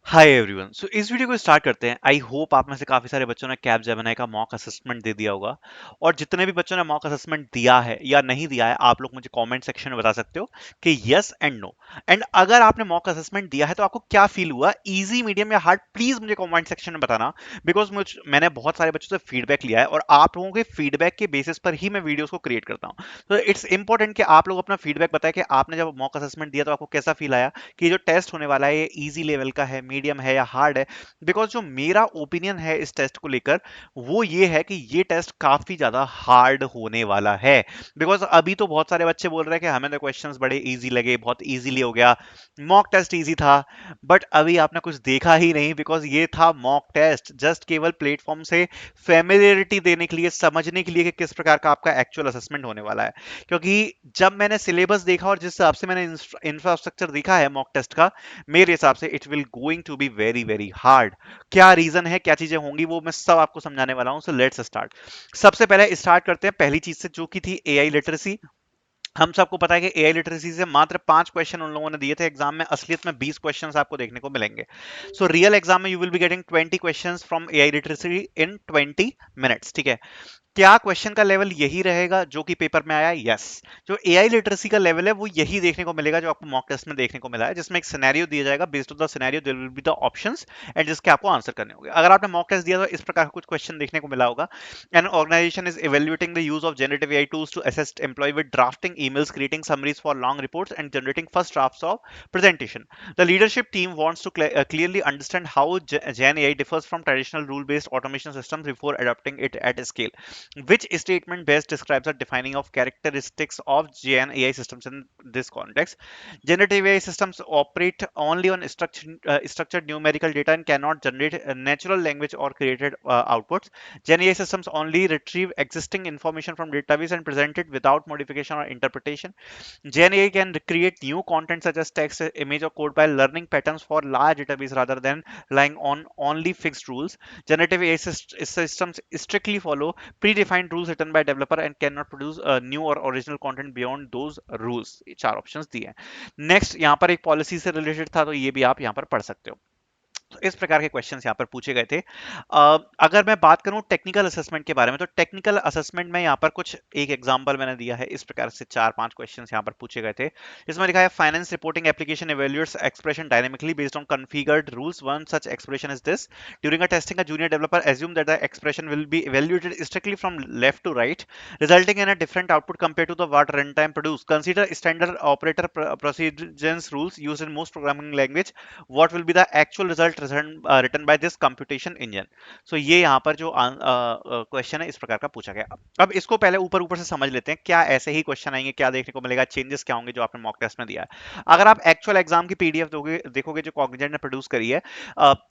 Hi everyone. सो इस video को start करते हैं। आई होप आप में से काफी सारे बच्चों ने कैप जेमिनी का मॉक असेसमेंट दे दिया होगा, और जितने भी बच्चों ने मॉक असेसमेंट दिया है या नहीं दिया है, आप लोग मुझे कमेंट सेक्शन में बता सकते हो कि यस एंड नो। एंड अगर आपने मॉक असेसमेंट दिया है तो आपको क्या फील हुआ, इजी, मीडियम या हार्ड, प्लीज मुझे कमेंट सेक्शन में बताना। बिकॉज मैंने बहुत सारे बच्चों से फीडबैक लिया है और आप लोगों के फीडबैक के बेसिस पर ही मैं वीडियोस को क्रिएट करता हूँ। तो इट्स इंपॉर्टेंट कि आप लोग अपना फीडबैक बताएं कि आपने जब मॉक असेसमेंट दिया तो आपको कैसा फील आया, कि जो टेस्ट होने वाला है ये इजी लेवल का है, मीडियम है या हार्ड है। बिकॉज जो मेरा ओपिनियन है इस टेस्ट को लेकर वो ये है कि ये टेस्ट काफी ज्यादा हार्ड होने वाला है। बिकॉज अभी तो बहुत सारे बच्चे बोल रहे हैं कि हमें तो क्वेश्चंस बड़े इजी लगे, बहुत इजीली हो गया, मॉक टेस्ट इजी था। बट अभी आपने कुछ देखा ही नहीं, बिकॉज ये था मॉक टेस्ट, जस्ट केवल प्लेटफॉर्म से फेमिलियरिटी देने के लिए, समझने के लिए कि किस प्रकार का आपका एक्चुअल असेसमेंट होने वाला है। क्योंकि जब मैंने सिलेबस देखा और जिस हिसाब से मैंने इंफ्रास्ट्रक्चर देखा है मॉक टेस्ट का, मेरे हिसाब से it will going to be very very hard. क्या रीजन है, क्या चीजें होंगी, वो मैं सब आपको समझाने वाला हूं। So let's start. सबसे पहले स्टार्ट करते हैं पहली चीज से, जो की थी एआई लिटरेसी। हम सबको पता है कि एआई लिटरेसी से मात्र 5 क्वेश्चन उन लोगों ने दिए थे एग्जाम में, असलियत में 20 क्वेश्चन आपको देखने को मिलेंगे। सो रियल एग्जाम में you will be getting 20 question from AI literacy in 20 minutes, ठीक है। क्या क्वेश्चन का लेवल यही रहेगा जो कि पेपर में आया? यस। जो एआई लिटरेसी का लेवल है वो यही देखने को मिलेगा जो आपको मॉक टेस्ट में देखने को मिला है, जिसमें एक सिनेरियो दिया जाएगा, based on the scenario there will be the options, and जिसके आपको आंसर करने होंगे। अगर आपने मॉक टेस्ट दिया तो इस प्रकार का कुछ क्वेश्चन देखने को मिला होगा। An organization is evaluating the use of generative AI tools to assist employ with drafting emails, creating summaries for long reports and generating first drafts of presentation. The leadership team wants to clearly understand how Gen AI differs from traditional rule-based automation systems before adopting it at scale. Which statement best describes the defining of characteristics of Gen AI systems in this context? Generative AI systems operate only on structured numerical data and cannot generate natural language or created outputs. Gen AI systems only retrieve existing information from database and present it without modification or interpretation. Gen AI can create new content such as text, image, or code by learning patterns for large database rather than relying on only fixed rules. Generative AI systems strictly follow predefined rules written by developer and cannot produce new or original content beyond those rules। ये चार options दिए हैं। Next यहाँ पर एक policy से related था, तो ये भी आप यहाँ पर पढ़ सकते हो। तो इस प्रकार के क्वेश्चंस यहाँ पर पूछे गए थे। अगर मैं बात करूं टेक्निकल असेसमेंट के बारे में, तो टेक्निकल असेसमेंट में यहाँ पर कुछ एक एग्जांपल मैंने दिया है, इस प्रकार से 4-5 क्वेश्चंस यहाँ पर पूछे गए थे। इसमें लिखा है finance reporting application evaluates expression dynamically based on configured rules. One such expression is this: during a testing a junior developer assume that the expression will be evaluated strictly from left to right, resulting in a different output compared to the what runtime produced. Consider standard operator precedence rules used in most programming language. What will be the actual result written by this computation engine? So ये यहाँ पर जो question है इस प्रकार का पूछा गया। अब इसको पहले ऊपर ऊपर से समझ लेते हैं, क्या ऐसे ही क्वेश्चन आएंगे, क्या देखने को मिलेगा, चेंजेस क्या होंगे जो आपने मॉक टेस्ट में दिया है। अगर आप एक्चुअल एग्जाम की पीडीएफ देखोगे जो कॉग्निजेंट ने प्रोड्यूस करी है,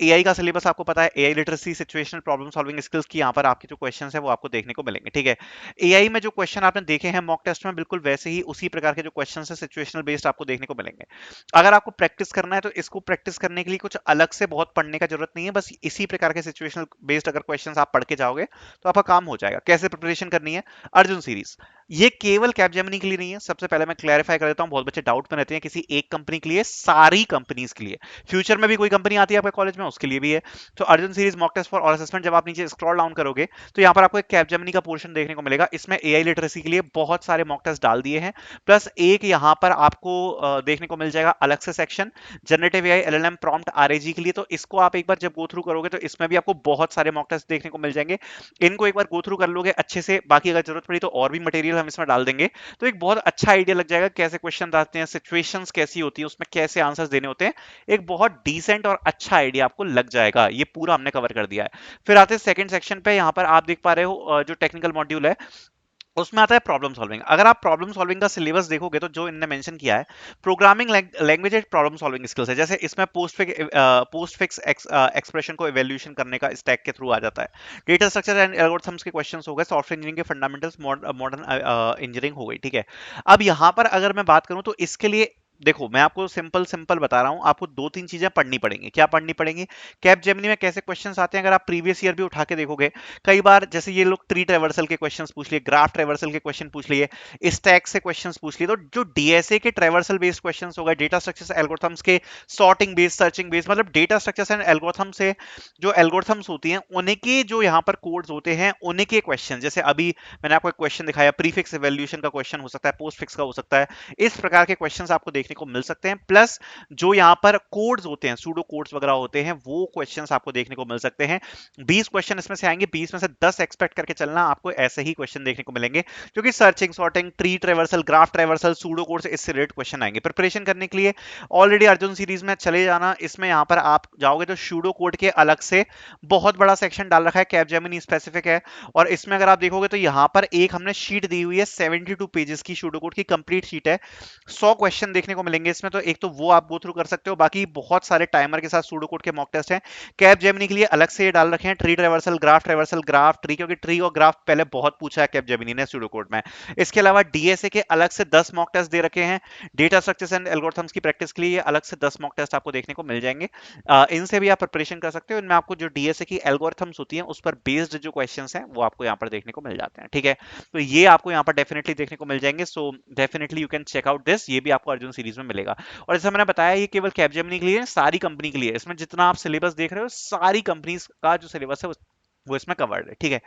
एआई का सिलेबस आपको पता है, AI literacy, situational problem solving skills की यहाँ पर आपके जो क्वेश्चन है वो आपको देखने को मिलेंगे, ठीक है। एआई में जो क्वेश्चन आपने देखे हैं मॉक टेस्ट में, बिल्कुल वैसे ही उसी प्रकार के जो क्वेश्चन है सिचुएशनल बेस्ड आपको देखने को मिलेंगे। अगर आपको प्रैक्टिस करना है तो इसको प्रैक्टिस करने के लिए कुछ अलग से बहुत पढ़ने का जरूरत नहीं है, बस इसी प्रकार के सिचुएशनल बेस्ड अगर क्वेश्चंस आप पढ़ के जाओगे तो आपका काम हो जाएगा। कैसे प्रिपरेशन करनी है? अर्जुन सीरीज, ये केवल कैपजेमिनी के लिए नहीं है, सबसे पहले मैं क्लैरिफाई कर देता हूं, बहुत बच्चे डाउट में रहते हैं, किसी एक कंपनी के लिए, सारी कंपनीज के लिए। फ्यूचर में भी कोई कंपनी आती है आपके कॉलेज में, उसके लिए भी है। तो Arjun series mock test for all assessment, जब आप नीचे स्क्रॉल डाउन करोगे तो यहाँ पर आपको एक कैपजेमिनी का पोर्शन देखने को मिलेगा। इसमें एआई लिटरेसी के लिए बहुत सारे मॉक टेस्ट डाल दिए हैं, प्लस एक यहाँ पर आपको देखने को मिल जाएगा अलग से section generative AI LLM prompt आरएजी के लिए। तो इसको आप एक बार जब गो थ्रू करोगे तो इसमें भी आपको बहुत सारे मॉक टेस्ट देखने को मिल जाएंगे। इनको एक बार गो थ्रू कर लोगे अच्छे से, बाकी अगर जरूरत पड़ी तो और भी मटेरियल हम इसमें डाल देंगे, तो एक बहुत अच्छा आइडिया लग जाएगा कैसे क्वेश्चन आते हैं, सिचुएशंस कैसी होती है, उसमें कैसे आंसर्स देने होते हैं। एक बहुत डिसेंट और अच्छा आइडिया आपको लग जाएगा। ये पूरा हमने कवर कर दिया है। फिर आते हैं सेकंड सेक्शन पे, यहाँ पर आप देख पा रहे हो जो टेक्निकल मॉड्यूल है उसमें आता है प्रॉब्लम सॉल्विंग। अगर आप प्रॉब्लम सॉल्विंग का सिलेबस देखोगे तो जो इनने मेंशन किया है, programming language and problem solving skills है। जैसे इसमें पोस्ट फिक्स एक्सप्रेशन को इवैल्यूएशन करने का स्टैक के थ्रू आ जाता है। डेटा स्ट्रक्चर एंड एल्गोरिथम्स के क्वेश्चंस हो गए, सॉफ्टवेयर इंजीनियरिंग के फंडामेंटल्स, मॉडर्न इंजीनियरिंग हो गई, ठीक है। अब यहाँ पर अगर मैं बात करूं तो इसके लिए देखो मैं आपको सिंपल सिंपल बता रहा हूं, आपको दो तीन चीजें पढ़नी पड़ेंगी। क्या पढ़नी पड़ेंगी? कैप जेमिनी में कैसे क्वेश्चंस आते हैं, अगर आप प्रीवियस ईयर भी उठा के देखोगे, कई बार जैसे ये लोग ट्री ट्रेवर्सल के क्वेश्चंस पूछ लिए, ग्राफ ट्रेवर्सल के क्वेश्चन पूछ लिए, स्टैक से क्वेश्चंस पूछ लिए, तो जो डीएसए के ट्रेवर्सल बेस्ड क्वेश्चंस हो गए, डेटा स्ट्रक्चर्स एल्गोरिथम्स के, सॉर्टिंग बेस्ड, सर्चिंग बेस्ड, मतलब डेटा स्ट्रक्चर्स एंड एल्गोरिथम से जो एल्गोरिथम्स होती हैं उन्हीं के जो यहाँ पर कोड्स होते हैं उन्हीं के क्वेश्चन, जैसे अभी मैंने आपको एक क्वेश्चन दिखाया, प्रीफिक्स इवैल्यूएशन का क्वेश्चन हो सकता है, पोस्टफिक्स का हो सकता है, इस प्रकार के क्वेश्चंस आपको देखने को मिल सकते हैं। प्लस जो यहाँ पर कोड्स होते हैं, सूडो कोड्स वगैरह होते हैं, वो क्वेश्चंस आपको देखने को मिल सकते हैं। 20 क्वेश्चन इसमें से आएंगे, 20 में से 10 एक्सपेक्ट करके चलना, आपको ऐसे ही क्वेश्चन देखने को मिलेंगे, क्योंकि searching, sorting, tree traversal, graph traversal, pseudo code से इससे रिलेटेड क्वेश्चन आएंगे। प्रिपरेशन करने के लिए ऑलरेडी अर्जुन सीरीज में चले जाना, इसमें यहाँ पर आप जाओगे तो सूडो कोड के अलग से बहुत बड़ा सेक्शन डाल रखा है, कैपजेमिनी स्पेसिफिक है, और इसमें अगर आप देखोगे तो यहाँ पर एक हमने शीट दी हुई है 72 पेजेस की, सूडो कोड की कंप्लीट शीट है, 100 क्वेश्चन देखने को मिलेंगे इसमें, तो एक तो वो आप गो थ्रू कर सकते हो, बाकी बहुत सारे टाइमर के साथ सूडो कोड के मॉक टेस्ट हैं। कैप जेमिनी के लिए अलग से ये डाल रखे हैं, ट्री ट्रेवर्सल, ग्राफ ट्री, क्योंकि ट्री और ग्राफ पहले बहुत पूछा है कैप जेमिनी ने सूडो कोड में। इसके अलावा डीएसए के अलग से 10 मॉक टेस्ट दे रखे हैं, डेटा स्ट्रक्चर्स एंड एल्गोरिथम्स की प्रैक्टिस के लिए अलग से 10 मॉक टेस्ट आपको देखने को मिल जाएंगे। इनसे भी आप प्रिपरेशन कर सकते हो, इनमें आपको जो डीएसए की एल्गोरिथम्स होती हैं उस पर बेस्ड जो क्वेश्चंस हैं वो आपको यहाँ पर देखने को मिल जाते हैं, ठीक है। तो ये आपको यहाँ पर डेफिनेटली देखने को मिल जाएंगे, so definitely you can check out this, ये भी आपको अर्जुन सीरीज में मिलेगा। और जैसे मैंने बताया ये केवल कैपजेमिनी के लिए, सारी कंपनी के लिए, इसमें जितना आप सिलेबस देख रहे हो सारी कंपनीज का जो सिलेबस है वो इसमें कवर्ड है, ठीक है।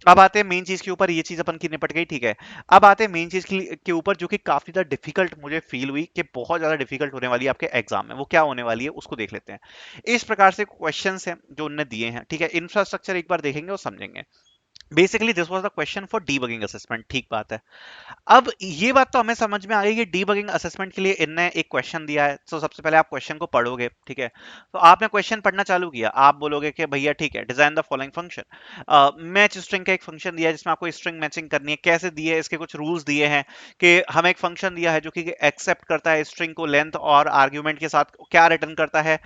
अब आते हैं मेन चीज के ऊपर, ये चीज अपन की निपट गई, ठीक है। अब आते हैं मेन चीज के ऊपर जो कि काफी ज्यादा डिफिकल्ट मुझे फील हुई कि बहुत ज्यादा डिफिकल्ट होने वाली है आपके एग्जाम में, वो क्या होने वाली है उसको देख लेते हैं। इस प्रकार से क्वेश्चंस हैं जो उन्होंने दिए हैं, ठीक है। इंफ्रास्ट्रक्चर एक बार देखेंगे और समझेंगे। Basically this was the question for debugging assessment, ठीक बात है। अब ये बात तो हमें समझ में आ गई कि डीबगिंग असेसमेंट के लिए इनने एक क्वेश्चन दिया है, तो सबसे पहले आप क्वेश्चन को पढ़ोगे, ठीक है। तो आपने क्वेश्चन पढ़ना चालू किया, आप बोलोगे कि भैया ठीक है, design the following function, match string का एक फंक्शन दिया है जिसमें आपको स्ट्रिंग मैचिंग करनी है, कैसे दिए है, इसके कुछ रूल्स दिए हैं, कि हमें एक फंक्शन दिया है जो कि एक्सेप्ट करता है स्ट्रिंग को लेंथ और आर्ग्यूमेंट के साथ क्या रिटर्न करता है,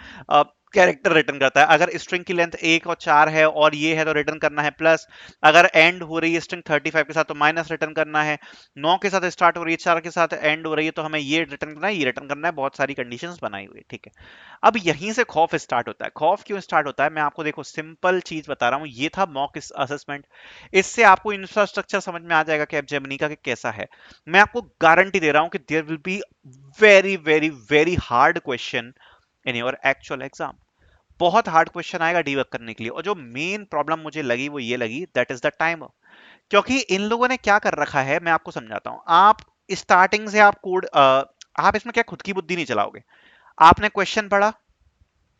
कैरेक्टर रिटर्न करता है। अगर स्ट्रिंग की लेंथ 1 और 4 है और ये है तो रिटर्न करना है प्लस, अगर एंड हो रही है स्ट्रिंग 35 के साथ तो माइनस रिटर्न करना है, 9 के साथ स्टार्ट हो रही है, 4 के साथ एंड हो रही है तो हमें ये रिटर्न करना है, ये रिटर्न करना है, बहुत सारी कंडीशंस बनाई हुई है, ठीक है। अब यहीं से खौफ स्टार्ट होता है। खौफ क्यों स्टार्ट होता है, मैं आपको देखो सिंपल चीज बता रहा हूँ, ये था मॉक असेसमेंट, इससे आपको इंफ्रास्ट्रक्चर समझ में आ जाएगा कि जेमिनी का कि कैसा है। मैं आपको गारंटी दे रहा हूँ कि there will be very very very hard question in your actual exam, बहुत हार्ड क्वेश्चन आएगा डीबग करने के लिए। और जो मेन प्रॉब्लम मुझे लगी वो ये लगी, दैट इज द टाइमर। क्योंकि इन लोगों ने क्या कर रखा है, मैं आपको समझाता हूं। आप स्टार्टिंग से आप कोड, आप इसमें क्या खुद की बुद्धि नहीं चलाओगे, आपने क्वेश्चन पढ़ा,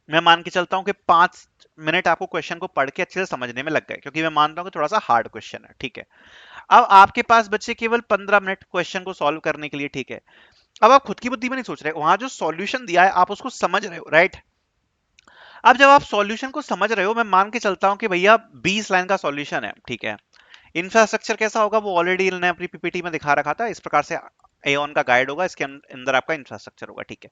मैं मान के चलता हूं कि 5 मिनट आपको क्वेश्चन को पढ़ के अच्छे से समझने में लग गए, क्योंकि मैं मानता हूं कि थोड़ा सा हार्ड क्वेश्चन है, ठीक है। अब आपके पास बचे केवल 15 मिनट क्वेश्चन को सॉल्व करने के लिए, ठीक है। अब आप खुद की बुद्धि में नहीं सोच रहे, वहां जो सॉल्यूशन दिया है आप उसको समझ रहे हो, राइट। अब जब आप सॉल्यूशन को समझ रहे हो, मैं मान के चलता हूं कि भैया 20 लाइन का सॉल्यूशन है, ठीक है। इंफ्रास्ट्रक्चर कैसा होगा वो ऑलरेडी इन्होंने अपनी पीपीटी में दिखा रखा था, इस प्रकार से एओन का गाइड होगा, इसके अंदर आपका इंफ्रास्ट्रक्चर होगा, ठीक है।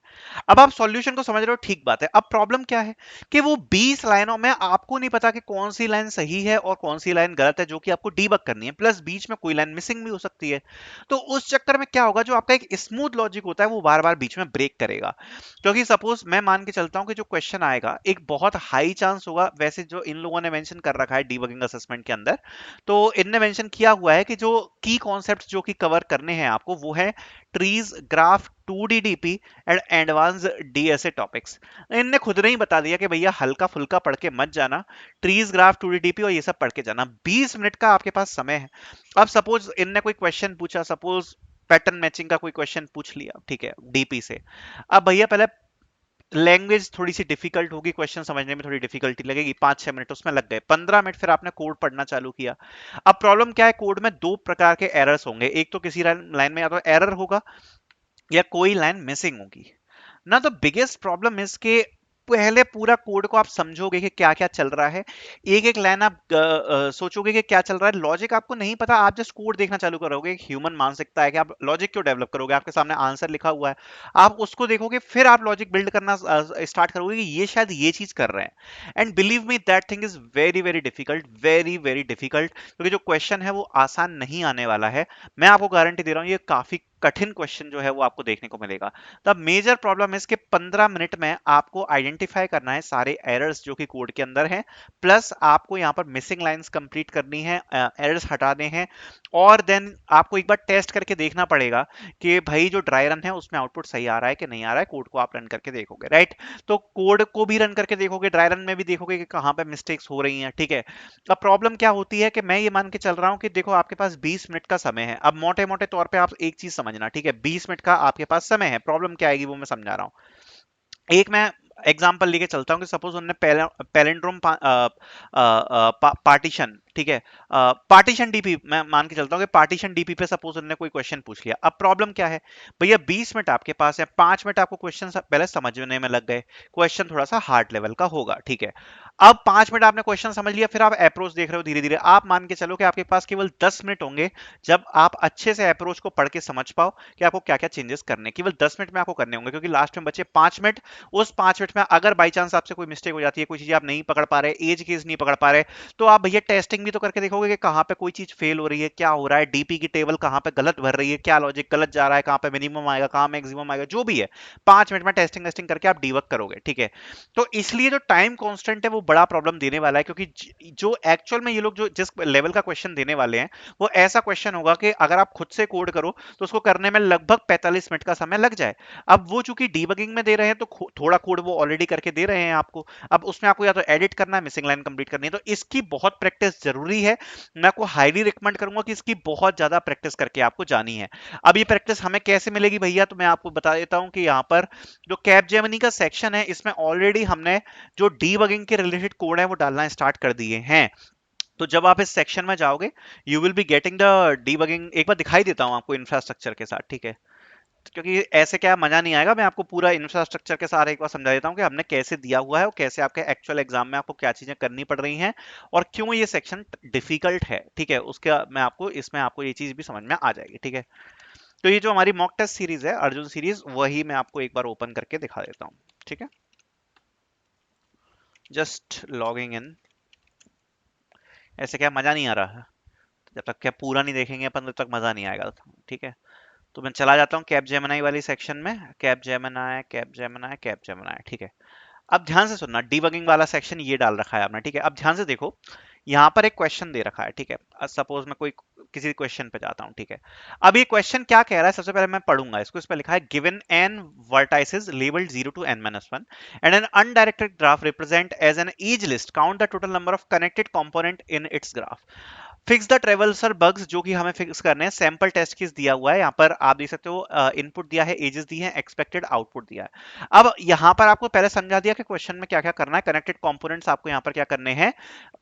अब आप सॉल्यूशन को समझ रहे हो, ठीक बात है। अब प्रॉब्लम क्या है कि वो 20 लाइनों में आपको नहीं पता कि कौन सी लाइन सही है और कौन सी लाइन गलत है, जो कि आपको डीबग करनी है, प्लस बीच में कोई लाइन मिसिंग भी हो सकती है। तो उस चक्कर में क्या होगा, जो आपका एक स्मूथ लॉजिक होता है वो बार बार बीच में ब्रेक करेगा। क्योंकि सपोज मैं मान के चलता हूं कि जो क्वेश्चन आएगा एक बहुत हाई चांस होगा, वैसे जो इन लोगों ने मेंशन कर रखा है डीबगिंग असेसमेंट के अंदर, तो इनने मेंशन किया हुआ है कि जो की कॉन्सेप्ट्स जो कि कवर करने हैं आपको वो है trees, graph, 2D and advance DSA topics. इनने खुद ने ही बता दिया कि भैया हल्का फुल्का पढ़ के मत जाना, ट्रीज, ग्राफ, 2D और ये सब पढ़ के जाना। 20 मिनट का आपके पास समय है। अब सपोज इनने कोई क्वेश्चन पूछा, सपोज पैटर्न मैचिंग का कोई क्वेश्चन पूछ लिया, ठीक है, डीपी से। अब भैया पहले लैंग्वेज थोड़ी सी डिफिकल्ट होगी, क्वेश्चन समझने में थोड़ी डिफिकल्टी लगेगी, 5-6 मिनट उसमें लग गए, 15 मिनट फिर आपने कोड पढ़ना चालू किया। अब प्रॉब्लम क्या है, कोड में दो प्रकार के एरर्स होंगे, एक तो किसी लाइन में या तो एरर होगा या कोई लाइन मिसिंग होगी ना। तो बिगेस्ट प्रॉब्लम इज के पहले पूरा कोड को आप समझोगे कि क्या क्या चल रहा है, एक एक लाइन आप सोचोगे कि क्या चल रहा है, लॉजिक आपको नहीं पता, आप जस्ट कोड देखना चालू करोगे। ह्यूमन मानसिकता है कि आप लॉजिक क्यों डेवलप करोगे, आपके सामने आंसर लिखा हुआ है, आप उसको देखोगे, फिर आप लॉजिक बिल्ड करना स्टार्ट करोगे कि ये शायद ये चीज कर रहे हैं। And believe me that thing is very very difficult, very very difficult, क्योंकि जो क्वेश्चन है वो आसान नहीं आने वाला है। मैं आपको गारंटी दे रहा हूँ ये काफी कठिन क्वेश्चन जो है वो आपको देखने को मिलेगा। द मेजर प्रॉब्लम है कि 15 मिनट में आपको आइडेंटिफाई करना है सारे एरर्स जो कि कोड के अंदर हैं, प्लस आपको यहाँ पर मिसिंग लाइंस कंप्लीट करनी है, एरर्स हटाने हैं, और देन आपको एक बार टेस्ट करके देखना पड़ेगा कि भाई जो ड्राई रन है उसमें आउटपुट सही आ रहा है कि नहीं आ रहा है। कोड को आप रन करके देखोगे, राइट? तो कोड को भी रन करके देखोगे, ड्राई रन में भी देखोगे कि कहाँ पे मिस्टेक्स हो रही हैं, ठीक है? अब प्रॉब्लम क्या होती है कि मैं ये मान के चल रहा हूँ कि देखो आपके पास 20 मिनट का समय है। अब मोटे मोटे तौर पे आप एक चीज समझना, ठीक है? 20 मिनट का आपके पास समय है, प्रॉब्लम क्या आएगी वो मैं समझा रहा हूँ। एक मैं एग्जांपल लेके चलता हूँ कि सपोज उन्होंने पैलिंड्रोम पार्टीशन, ठीक है, पार्टीशन डीपी, मैं मान के चलता हूँ कि पार्टीशन डीपी पे सपोज उन्होंने कोई क्वेश्चन पूछ लिया। अब प्रॉब्लम क्या है भैया, 20 मिनट आपके पास है, 5 मिनट आपको क्वेश्चन पहले समझने में लग गए, क्वेश्चन थोड़ा सा हार्ड लेवल का होगा, ठीक है? अब 5 मिनट आपने क्वेश्चन समझ लिया, फिर आप अप्रोच देख रहे हो धीरे धीरे, आप मान के चलो कि आपके पास केवल 10 मिनट होंगे जब आप अच्छे से अप्रोच को पढ़ के समझ पाओ कि आपको क्या क्या चेंजेस करने, केवल 10 मिनट में आपको करने होंगे, क्योंकि लास्ट में बचे 5 मिनट। उस 5 मिनट में अगर बाई चांस आपसे कोई मिस्टेक हो जाती है, कोई चीज आप नहीं पकड़ पा रहे, एज केस नहीं पकड़ पा रहे, तो आप भैया टेस्टिंग भी तो करके देखोगे कि कहाँ पे कोई चीज फेल हो रही है, क्या हो रहा है, डीपी की टेबल कहाँ पे गलत भर रही है, क्या लॉजिक गलत जा रहा है, कहाँ पे मिनिमम आएगा, कहाँ मैक्सिमम आएगा, जो भी है 5 मिनट में टेस्टिंग टेस्टिंग करके आप डीबग करोगे, ठीक है? तो इसलिए जो टाइम कांस्टेंट है वो बड़ा प्रॉब्लम देने वाला है, क्योंकि जो एक्चुअल में ये लोग जो जिस लेवल का क्वेश्चन देने वाले हैं वो ऐसा क्वेश्चन होगा कि अगर आप खुद से कोड करो तो उसको करने में लगभग 45 मिनट का समय लग जाए। अब वो चूंकि डीबगिंग में दे रहे हैं तो थोड़ा कोड वो ऑलरेडी करके दे रहे हैं आपको, अब उसमें आपको या तो एडिट करना है, मिसिंग लाइन कंप्लीट करनी है, तो इसकी बहुत प्रैक्टिस जरूरी है। मैं आपको हाईली रिकमेंड करूंगा कि इसकी बहुत ज्यादा प्रैक्टिस करके आपको जानी है। अब ये प्रैक्टिस हमें कैसे मिलेगी भैया, तो मैं आपको बता देता हूं कि यहाँ पर जो कैपजेमिनी का सेक्शन है इसमें ऑलरेडी हमने जो डीबगिंग के रिलेटेड कोड है वो डालना स्टार्ट कर दिए हैं। तो जब आप इस सेक्शन में जाओगे you will be getting the debugging, एक बार दिखाई देता हूं आपको इंफ्रास्ट्रक्चर के साथ, ठीक है? क्योंकि ऐसे क्या मजा नहीं आएगा, मैं आपको पूरा इंफ्रास्ट्रक्चर के साथ एक बार समझा देता हूँ कि हमने कैसे दिया हुआ है और कैसे आपके एक्चुअल एग्जाम में आपको क्या चीजें करनी पड़ रही हैं और क्यों ये सेक्शन डिफिकल्ट है, ठीक है? उसका मैं आपको इसमें आपको ये चीज भी समझ में आ जाएगी, ठीक है? तो ये जो हमारी मॉक टेस्ट सीरीज है, अर्जुन सीरीज, वही मैं आपको एक बार ओपन करके दिखा देता हूँ, ठीक है? Just logging in. ऐसे क्या मजा नहीं आ रहा है? जब तक क्या पूरा नहीं देखेंगे अपन तब तक मजा नहीं आएगा, ठीक है? तो मैं चला जाता हूँ कैप जेमिनाई वाली सेक्शन में, cap Gemini, cap Gemini, cap Gemini, ठीक है? अब ध्यान से सुनना, डीबगिंग वाला सेक्शन ये डाल रखा है आपने, ठीक है? अब ध्यान से देखो, यहाँ पर एक क्वेश्चन दे रखा है, ठीक है? सपोज मैं कोई किसी क्वेश्चन पे जाता हूँ, ठीक है? अब ये क्वेश्चन क्या कह रहा है, सबसे पहले मैं पढ़ूंगा इसको। इस पे लिखा है given an vertices labelled 0 to n-1 and an undirected graph represent as an edge list, count the total number of connected component in its graph, fix the traversal bugs, जो कि हमें फिक्स करने हैं, सैंपल टेस्ट केस दिया हुआ है, यहाँ पर आप देख सकते हो, इनपुट दिया है, एजेस दी है, एक्सपेक्टेड आउटपुट दिया है। अब यहाँ पर आपको पहले समझा दिया कि क्वेश्चन में क्या क्या करना है, कनेक्टेड कंपोनेंट्स आपको यहाँ पर क्या करने हैं,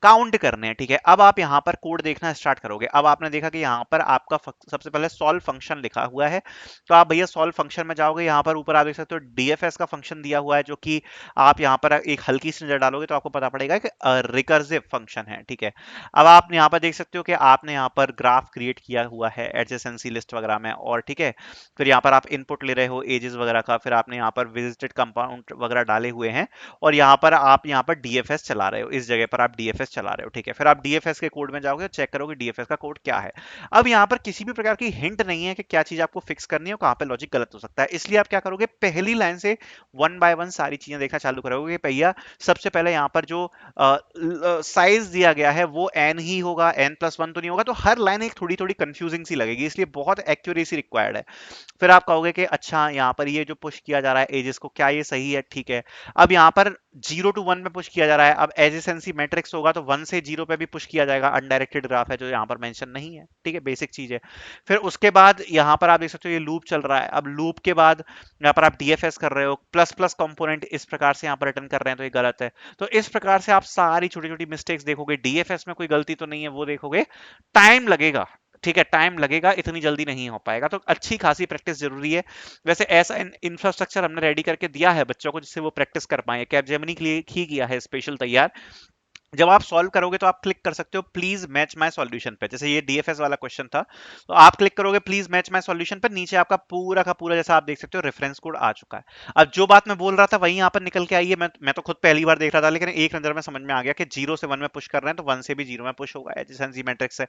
काउंट करने हैं, ठीक है? अब आप यहाँ पर कोड देखना स्टार्ट करोगे। अब आपने देखा कि यहाँ पर आपका सबसे पहले सॉल्व फंक्शन लिखा हुआ है, तो आप भैया सॉल्व फंक्शन में जाओगे, यहाँ पर ऊपर आप देख सकते हो डीएफएस का फंक्शन दिया हुआ है, जो कि आप यहाँ पर एक हल्की सी नजर डालोगे तो आपको पता पड़ेगा कि रिकर्सिव फंक्शन है, ठीक है? अब आप यहाँ पर देख सकते हो कि आपने यहाँ पर ग्राफ क्रिएट किया हुआ है एडजेसेंसी लिस्ट वगैरह में, और ठीक है, फिर यहाँ पर आप इनपुट ले रहे हो एजेस वगैरह का, फिर आपने यहाँ पर विजिटेड कंपाउंड वगैरह डाले हुए हैं, और यहाँ पर आप यहाँ पर डीएफएस चला रहे हो, इस जगह पर आप डीएफएस चला रहे हो, ठीक है? फिर आप डीएफएस के कोड में जाओगे, चेक करोगे डीएफएस का कोड क्या है। अब यहाँ पर किसी भी प्रकार की हिंट नहीं है कि क्या चीज आपको फिक्स करनी है और कहाँ पे लॉजिक गलत हो सकता है, इसलिए आप क्या करोगे, पहली लाइन से वन बाय वन सारी चीजें देखना चालू करोगे। भैया सबसे पहले यहाँ पर जो साइज दिया गया है वो एन ही होगा, n+1 तो नहीं होगा, तो हर लाइन एक थोड़ी थोड़ी कंफ्यूजिंग सी लगेगी, इसलिए बहुत एक्यूरेसी रिक्वायर्ड है। फिर आप कहोगे कि अच्छा यहाँ पर ये जो पुश किया जा रहा है एजेस को, क्या ये सही है, ठीक है? अब यहाँ पर 0 to 1 में पुश किया जा रहा है, अब एजेसेंसी मैट्रिक्स होगा तो 1 से 0 पे भी पुश किया जाएगा, अनडायरेक्टेड ग्राफ है जो यहाँ पर मेंशन नहीं है, ठीक है? बेसिक चीज है। फिर उसके बाद यहाँ पर आप देख सकते हो ये लूप चल रहा है, अब लूप के बाद यहाँ पर आप डीएफएस कर रहे हो, प्लस प्लस कंपोनेंट इस प्रकार से यहाँ पर रिटर्न कर रहे हैं, तो ये गलत है। तो इस प्रकार से आप सारी छोटी छोटी मिस्टेक्स देखोगे, डीएफएस में कोई गलती तो नहीं है वो देखोगे, टाइम लगेगा, ठीक है? टाइम लगेगा, इतनी जल्दी नहीं हो पाएगा, तो अच्छी खासी प्रैक्टिस जरूरी है। वैसे ऐसा इंफ्रास्ट्रक्चर हमने रेडी करके दिया है बच्चों को जिससे वो प्रैक्टिस कर पाए, कैपजेमिनी के लिए ही किया है स्पेशल तैयार, जब आप सॉल्व करोगे तो आप क्लिक कर सकते हो प्लीज मैच माय सॉल्यूशन पे, जैसे ये डीएफएस वाला क्वेश्चन था, तो आप क्लिक करोगे प्लीज मैच माय सॉल्यूशन पर, नीचे आपका पूरा का पूरा जैसा आप देख सकते हो रेफरेंस कोड आ चुका है। अब जो बात मैं बोल रहा था वही यहाँ पर निकल के आई है। मैं तो खुद पहली बार देख रहा था, लेकिन एक नजर में समझ में आ गया कि 0 से 1 में पुश कर रहे हैं तो 1 से भी 0 में पुश होगा, एडजेसेंसी मैट्रिक्स है।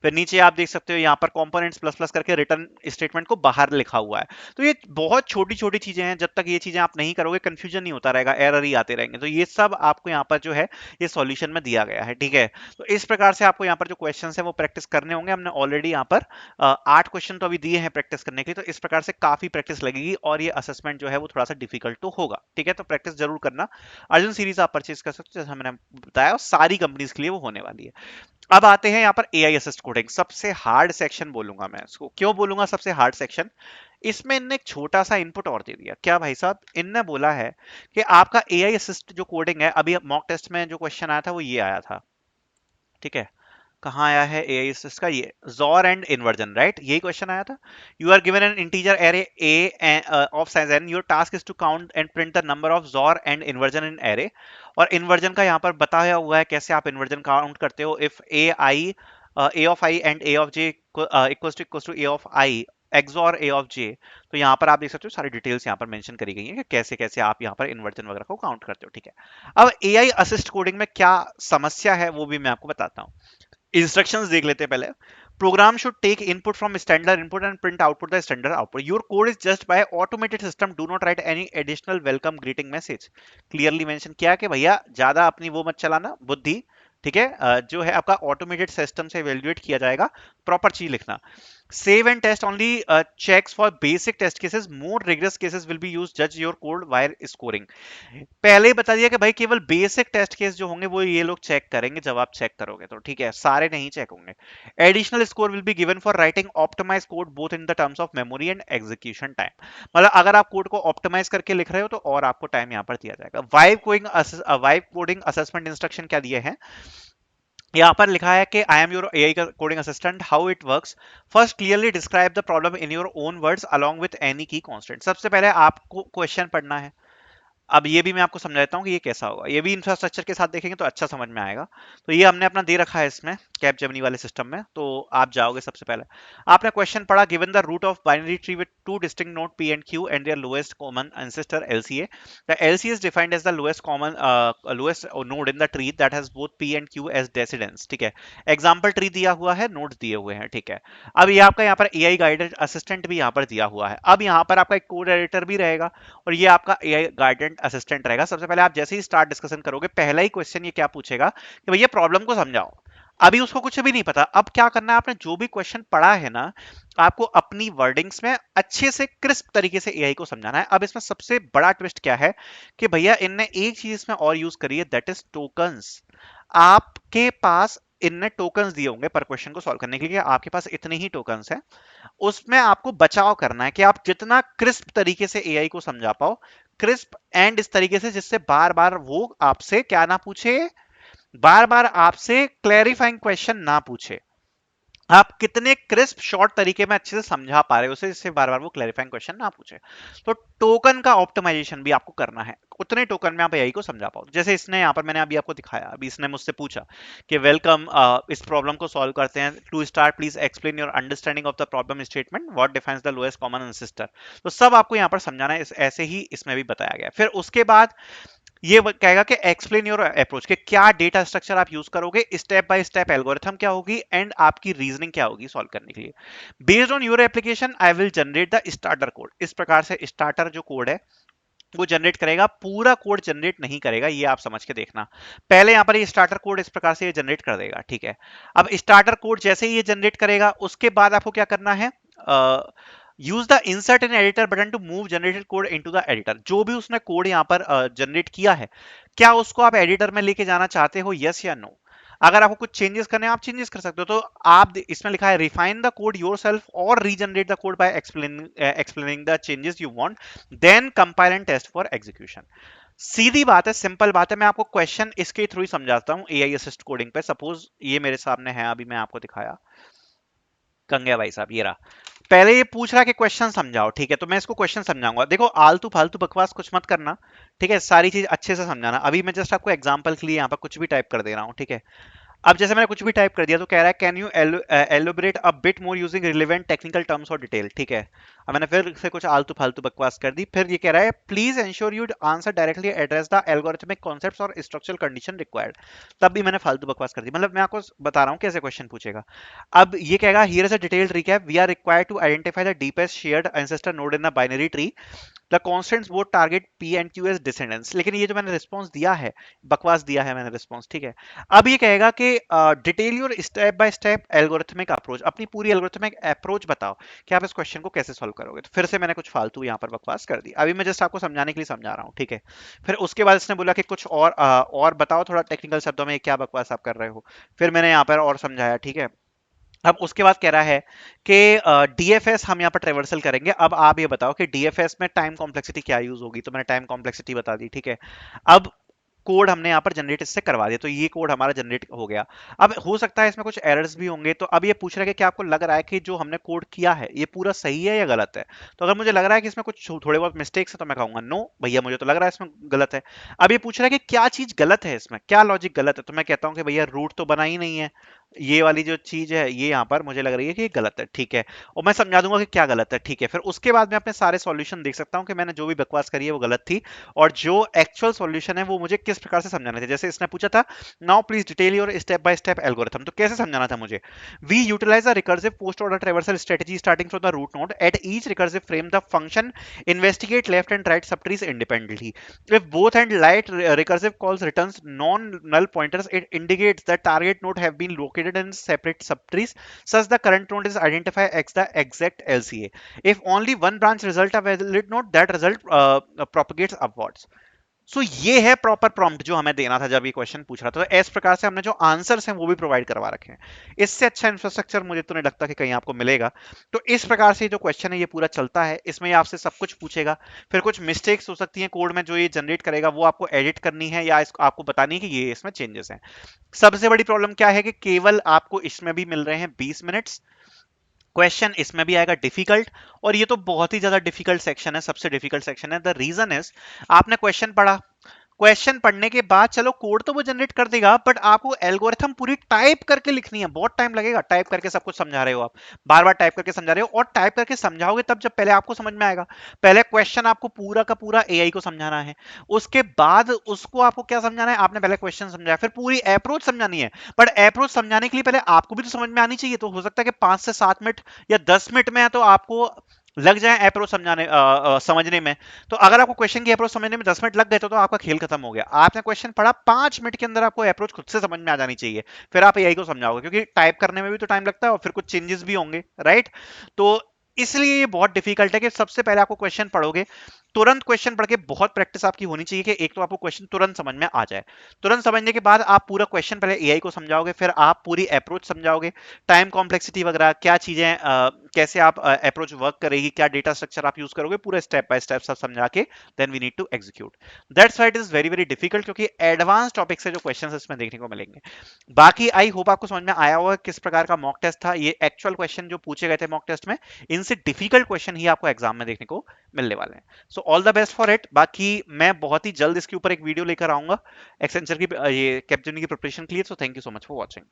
फिर नीचे आप देख सकते हो यहाँ पर कंपोनेंट्स प्लस प्लस करके रिटर्न स्टेटमेंट को बाहर लिखा हुआ है। तो ये बहुत छोटी छोटी चीजें हैं, जब तक ये चीजें आप नहीं करोगे कंफ्यूजन नहीं होता रहेगा, एरर ही आते रहेंगे। तो ये सब आपको यहाँ पर जो है ये सॉल्यूशन में दिया गया है, ठीक है। तो इस प्रकार से आपको यहाँ पर जो क्वेश्चंस है वो प्रैक्टिस करने होंगे। हमने ऑलरेडी यहाँ पर 8 क्वेश्चन तो अभी दिए हैं प्रैक्टिस करने के लिए, तो इस प्रकार से काफी प्रैक्टिस लगेगी और ये असेसमेंट जो है वो थोड़ा सा डिफिकल्ट तो होगा, ठीक है। तो प्रैक्टिस जरूर करना। अर्जुन सीरीज आप परचेज कर सकते हो, जैसा मैंने बताया, और सारी कंपनीज के लिए वो होने वाली है। अब आते हैं यहाँ पर एआई असिस्ट कोडिंग, सबसे हार्ड सेक्शन बोलूंगा मैं इसको। क्यों बोलूंगा सबसे हार्ड सेक्शन? इसमें इनने एक छोटा सा इनपुट और दे दिया। क्या भाई साहब? इनने बोला है कि आपका एआई असिस्ट जो कोडिंग है, अभी मॉक टेस्ट में जो क्वेश्चन आया था वो ये आया था, ठीक है। कहाँ आया है एआई असिस्ट का? ये जॉर एंड इन्वर्जन, राइट, यही क्वेश्चन आया था। You are given an integer array A of size N, your task is to count and print the number of XOR and inversion in array. और inversion का यहाँ पर बताया हुआ है कैसे आप इन्वर्जन काउंट करते हो। If A of I and A of J equals to A of I XOR A of J. तो यहाँ पर आप देख सकते हो सारी डिटेल्स यहाँ पर मेंशन करी गई है कि कैसे कैसे आप यहाँ पर इन्वर्जन वगैरह को काउंट करते हो, ठीक है। अब एआई असिस्ट कोडिंग में क्या समस्या है वो भी मैं आपको बताता हूँ। इंस्ट्रक्शंस देख लेते हैं पहले। Program should take input from standard input and print output the standard output. Your code is just by automated system, do not write any additional welcome greeting message. Clearly mention किया कि भैया ज्यादा अपनी वो मत चलाना बुद्धि, ठीक है। जो है आपका ऑटोमेटेड सिस्टम से इवेल्युएट किया जाएगा, प्रॉपर चीज लिखना। Save and test only checks for basic test cases. More rigorous cases will be used. Judge your code while scoring. पहले ही बता दिया कि भाई केवल बेसिक टेस्ट केस जो होंगे वो ये लोग चेक करेंगे जब आप चेक करोगे, तो ठीक है, सारे नहीं चेक होंगे। Additional score will be given for writing optimize code both in the terms of memory and execution time. मतलब अगर आप कोड को ऑप्टिमाइज करके लिख रहे हो तो और आपको टाइम यहाँ पर दिया जाएगा। वाइब कोडिंग असेसमेंट इंस्ट्रक्शन क्या दिए हैं यहाँ पर? लिखा है कि I am your AI coding assistant, how it works. First clearly describe the problem in your own words along with any की कॉन्स्टेंट। सबसे पहले आपको क्वेश्चन पढ़ना है। अब ये भी मैं आपको समझा देता हूँ कि ये कैसा होगा, ये भी इंफ्रास्ट्रक्चर के साथ देखेंगे तो अच्छा समझ में आएगा। तो ये हमने अपना दे रखा है इसमें कैप जेमिनी वाले सिस्टम में। तो आप जाओगे, सबसे पहले आपने क्वेश्चन पढ़ा, given the root of binary tree with two distinct node P and Q and their lowest common ancestor LCA. The LCA is defined as the lowest node in the tree that has both p and q as decedents, ठीक है। Example tree दिया हुआ है, nodes दिए हुए हैं, ठीक है। अब ये आपका यहाँ पर एआई गाइडेड असिस्टेंट भी यहाँ पर दिया हुआ है। अब यहाँ पर आपका एक कोड एडिटर भी रहेगा और ये आपका एआई गाइडेंट असिस्टेंट रहेगा। सबसे पहले आप जैसे ही स्टार्ट डिस्कशन करोगे, पहला ही क्वेश्चन ये क्या पूछेगा कि भैया प्रॉब्लम को समझाओ। अभी उसको कुछ भी नहीं पता। अब क्या करना है, आपने जो भी क्वेश्चन पढ़ा है ना, आपको अपनी वर्डिंग्स में अच्छे से क्रिस्प तरीके से एआई को समझाना है। अब इसमें सबसे बड़ा ट्विस्ट क्या है कि भैया इनने एक चीज इसमें और यूज करी है, दैट इज टोकन्स। आपके पास इनने टोकन्स दिए होंगे पर क्वेश्चन को सॉल्व करने के लिए, आपके पास इतने ही टोकन्स हैं। उसमें आपको बचाव करना है कि आप जितना क्रिस्प तरीके से एआई को समझा पाओ, क्रिस्प एंड इस तरीके से जिससे बार बार वो आपसे क्या ना पूछे, बार बार आपसे क्लैरिफाइंग क्वेश्चन ना पूछे। आप कितने क्रिस्प शॉर्ट तरीके में अच्छे से समझा पा रहे हो उसे, जिससे बार बार वो क्लैरिफाइंग क्वेश्चन ना पूछे। तो टोकन का ऑप्टिमाइजेशन भी आपको करना है, उतने टोकन में आप एआई को समझा पाओ। जैसे इसने यहाँ पर मैंने अभी आपको दिखाया, अभी इसने मुझसे पूछा कि वेलकम, इस प्रॉब्लम को सॉल्व करते हैं। To start please explain your understanding of the problem statement, what defines the lowest common ancestor. तो सब आपको यहाँ पर समझाना है, ऐसे ही इसमें भी बताया गया। फिर उसके बाद ये कहेगा कि एक्सप्लेन योर अप्रोच, के क्या डेटा स्ट्रक्चर आप यूज करोगे, स्टेप बाय स्टेप एल्गोरिथम क्या होगी एंड आपकी रीजनिंग क्या होगी सॉल्व करने के लिए। Based on your application I will generate the starter code. इस प्रकार से स्टार्टर जो कोड है वो जनरेट करेगा, पूरा कोड जनरेट नहीं करेगा, ये आप समझ के देखना। पहले यहाँ पर ये स्टार्टर कोड इस प्रकार से ये जनरेट कर देगा, ठीक है। अब स्टार्टर कोड जैसे ही ये जनरेट करेगा, उसके बाद आपको क्या करना है, use the insert in editor button to move generated code into the editor. जो भी उसने कोड यहाँ पर जनरेट किया है, क्या उसको आप एडिटर में लेके जाना चाहते हो, यस या नो। अगर आपको कुछ चेंजेस करने हैं आप चेंजेस कर सकते हो। तो आप इसमें लिखा है रिफाइन द कोड योरसेल्फ और regenerate the code by explaining the changes you want, then compile and test for execution. सीधी बात है, सिंपल बात है। मैं आपको क्वेश्चन इसके थ्रू ही समझाता हूँ एआई असिस्ट कोडिंग पे। सपोज ये मेरे सामने है, अभी मैं आपको दिखाया, कंगया भाई साहब, ये रहा। पहले ये पूछ रहा कि क्वेश्चन समझाओ, ठीक है, तो मैं इसको क्वेश्चन समझाऊंगा। देखो आलतू फालतू बकवास कुछ मत करना, ठीक है, सारी चीज अच्छे से समझाना। अभी मैं जस्ट आपको एग्जांपल के लिए यहाँ पर कुछ भी टाइप कर दे रहा हूँ, ठीक है। अब जैसे मैंने कुछ भी टाइप कर दिया तो कह रहा है can you elaborate a bit more using relevant technical terms और डिटेल, ठीक है। अब मैंने फिर से कुछ आलतू फालतू बकवास कर दी। फिर ये कह रहा है please ensure you answer directly address the algorithmic concepts और स्ट्रक्चरल कंडीशन रिक्वायर्ड। तब भी मैंने फालतू बकवास कर दी, मतलब मैं आपको बता रहा हूँ कैसे क्वेश्चन पूछेगा। अब ये कहेगा here is a detailed recap, we are required to identify the deepest shared ancestor node in the binary tree, the constants both target P and Q as descendants. लेकिन ये जो मैंने रिस्पॉन्स दिया है, बकवास दिया है मैंने रिस्पॉन्स, ठीक है। अब ये कहेगा कि detail your step by step algorithmic approach, अपनी पूरी एल्गोरिथमिक अप्रोच बताओ कि आप इस क्वेश्चन को कैसे सॉल्व करोगे। तो फिर से मैंने कुछ फालतू यहाँ पर बकवास कर दी। अभी मैं जस्ट आपको समझाने के लिए समझा रहा हूँ, ठीक है। फिर उसके बाद इसने बोला कि कुछ और बताओ थोड़ा टेक्निकल शब्दों में क्या बकवास आप कर रहे हो। फिर मैंने यहाँ पर और समझाया, ठीक है। अब उसके बाद कह रहा है कि डीएफएस हम यहाँ पर ट्रेवर्सल करेंगे। अब आप ये बताओ कि डीएफएस में टाइम कॉम्प्लेक्सिटी क्या यूज होगी, तो मैंने टाइम कॉम्प्लेक्सिटी बता दी, ठीक है। अब कोड हमने यहाँ पर जनरेट इससे करवा दिया, तो ये कोड हमारा जनरेट हो गया। अब हो सकता है इसमें कुछ एरर्स भी होंगे, तो अब ये पूछ रहा है कि क्या आपको लग रहा है कि जो हमने कोड किया है ये पूरा सही है या गलत है। तो अगर मुझे लग रहा है कि इसमें कुछ थोड़े बहुत मिस्टेक्स है तो मैं कहूंगा नो भैया मुझे तो लग रहा है इसमें गलत है। अब ये पूछ रहा है कि क्या चीज गलत है इसमें, क्या लॉजिक गलत है, तो मैं कहता हूँ कि भैया रूट तो बना ही नहीं है, ये वाली जो चीज है ये यहाँ पर मुझे लग रही है कि ये गलत है, ठीक है। और मैं समझा दूंगा कि क्या गलत है, ठीक है। फिर उसके बाद मैं अपने सारे सॉल्यूशन देख सकता हूँ कि मैंने जो भी बकवास करी है वो गलत थी, और जो एक्चुअल सॉल्यूशन है वो मुझे किस प्रकार से समझाने थे। जैसे इसने पूछा था now please detail your step by step algorithm, तो कैसे समझाना था मुझे। We utilise a recursive post order traversal strategy starting from the root node at each recursive frame the function investigate left and right subtrees independently, if both and light recursive calls returns non null pointers, it indicates that target node have been located in separate subtrees such the current node is identified as the exact LCA. If only one branch result a valid node, that result propagates upwards. सो ये है proper prompt जो हमें देना था जब ये question पूछ रहा था। तो इस प्रकार से हमने जो आंसर्स हैं वो भी प्रोवाइड करवा रखे हैं। इससे अच्छा इंफ्रास्ट्रक्चर मुझे तो नहीं लगता कि कहीं आपको मिलेगा। तो इस प्रकार से जो क्वेश्चन है ये पूरा चलता है, इसमें ये आपसे सब कुछ पूछेगा। फिर कुछ मिस्टेक्स हो सकती हैं कोड में जो ये जनरेट करेगा, वो आपको एडिट करनी है या आपको बतानी है कि ये इसमें चेंजेस हैं। सबसे बड़ी प्रॉब्लम क्या है कि केवल आपको इसमें भी मिल रहे हैं 20 मिनट्स, क्वेश्चन इसमें भी आएगा डिफिकल्ट, और ये तो बहुत ही ज्यादा डिफिकल्ट सेक्शन है, सबसे डिफिकल्ट सेक्शन है। द रीजन इज आपने क्वेश्चन पढ़ा, क्वेश्चन पढ़ने के बाद चलो कोड तो वो जनरेट कर देगा, बट आपको एल्गोरिथम पूरी टाइप करके लिखनी है, बहुत टाइम लगेगा। टाइप करके सब कुछ समझा रहे हो आप, बार बार टाइप करके समझा रहे हो, और टाइप करके समझाओगे तब जब पहले आपको समझ में आएगा। पहले क्वेश्चन आपको पूरा का पूरा एआई को समझाना है, उसके बाद उसको आपको क्या समझाना है, आपने पहले क्वेश्चन समझाया फिर पूरी अप्रोच समझानी है। बट अप्रोच समझाने के लिए पहले आपको भी तो समझ में आनी चाहिए। तो हो सकता है कि 5 से 7 मिनट या 10 मिनट में है तो आपको लग जाए अप्रोच समझने में। तो अगर आपको क्वेश्चन की अप्रोच समझने में 10 मिनट लग गए तो आपका खेल खत्म हो गया। आपने क्वेश्चन पढ़ा, 5 मिनट के अंदर आपको अप्रोच खुद से समझ में आ जानी चाहिए, फिर आप एआई को समझाओगे, क्योंकि टाइप करने में भी तो टाइम लगता है और फिर कुछ चेंजेस भी होंगे, राइट। तो इसलिए ये बहुत डिफिकल्ट है कि सबसे पहले आपको क्वेश्चन पढ़ोगे, तुरंत क्वेश्चन पढ़ के बहुत प्रैक्टिस आपकी होनी चाहिए कि एक तो आपको क्वेश्चन तुरंत समझ में आ जाए। तुरंत समझने के बाद आप पूरा क्वेश्चन पहले एआई को समझाओगे, फिर आप पूरी अप्रोच समझाओगे, टाइम कॉम्प्लेक्सिटी वगैरह क्या चीजें, कैसे आप अप्रोच वर्क करेगी, क्या डेटा स्ट्रक्चर आप यूज करोगे, पूरा स्टेप बाय स्टेप सब समझा के then we need to execute. That's why it is very very difficult, क्योंकि एडवांस टॉपिक से जो क्वेश्चन इसमें देखने को मिलेंगे। बाकी आई होप आपको समझ में आया होगा किस प्रकार का मॉक टेस्ट था। ये एक्चुअल क्वेश्चन जो पूछे गए थे मॉक टेस्ट में, इनसे डिफिकल्ट क्वेश्चन ही आपको एग्जाम में देखने को मिलने वाले हैं। So all the best for it. बाकी मैं बहुत ही जल्द इसके ऊपर एक वीडियो लेकर आऊंगा एक्सेंचर की ये कैपजेमिनी की प्रिपरेशन के लिए। So thank you so much for watching.